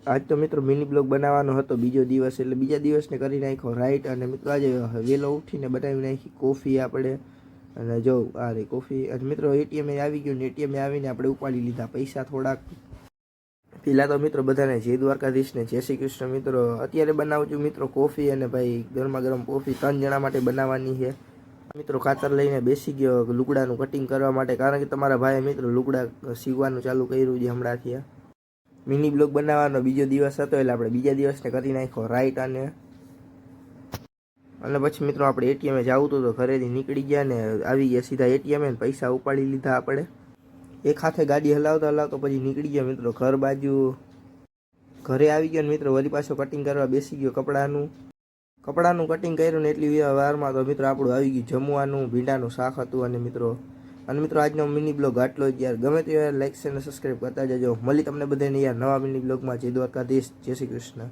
આજ તો મિત્રો મિની બ્લોગ બનાવવાનો હતો બીજો દિવસ, એટલે બીજા દિવસને કરી નાખ્યો રાઈટ. અને મિત્રો આજે વહેલો ઉઠીને બનાવી નાખી કોફી આપણે. અને જો આ રે કોફી. અને મિત્રો એટીએમ આવી ગયું ને એટીએમ આવીને આપણે ઉપાડી લીધા પૈસા થોડાક. પેલા તો મિત્રો બધાને જય દ્વારકાધીશને જય શ્રી કૃષ્ણ. મિત્રો અત્યારે બનાવું છું મિત્રો કોફી, અને ભાઈ ગરમા ગરમ કોફી 3 જણા માટે બનાવવાની છે. મિત્રો ખાતર લઈને બેસી ગયો લુગડાનું કટિંગ કરવા માટે, કારણ કે તમારા ભાઈએ મિત્રો લુગડા સીવવાનું ચાલુ કર્યું છે હમણાંથી. મિની બ્લોગ બનાવવાનો બીજો દિવસ હતો, એટલે આપણે બીજા દિવસને કરી નાખ્યો રાઈટ. અને પછી મિત્રો આપણે એટીએમે જવું હતું તો ઘરેથી નીકળી ગયા ને આવી ગયા સીધા એટીએમે ને પૈસા ઉપાડી લીધા આપણે. એક હાથે ગાડી હલાવતા હલાવતા પછી નીકળી ગયા મિત્રો ઘર બાજુ. ઘરે આવી ગયો ને મિત્રો વળી પાછો કટિંગ કરવા બેસી ગયો કપડાનું કટિંગ કર્યું ને એટલી વારમાં તો મિત્રો આપણું આવી ગયું જમવાનું. ભીંડાનું શાક હતું. અને મિત્રો આજનો મિની બ્લોગ આટલો જ યાર. ગમે તો યાર લાઈક અને સબસ્ક્રાઈબ કરતા જજો. મળી તમને બધાને યાર નવા મિની બ્લોગમાં. જય દ્વારકાધીશ, જય શ્રી કૃષ્ણ.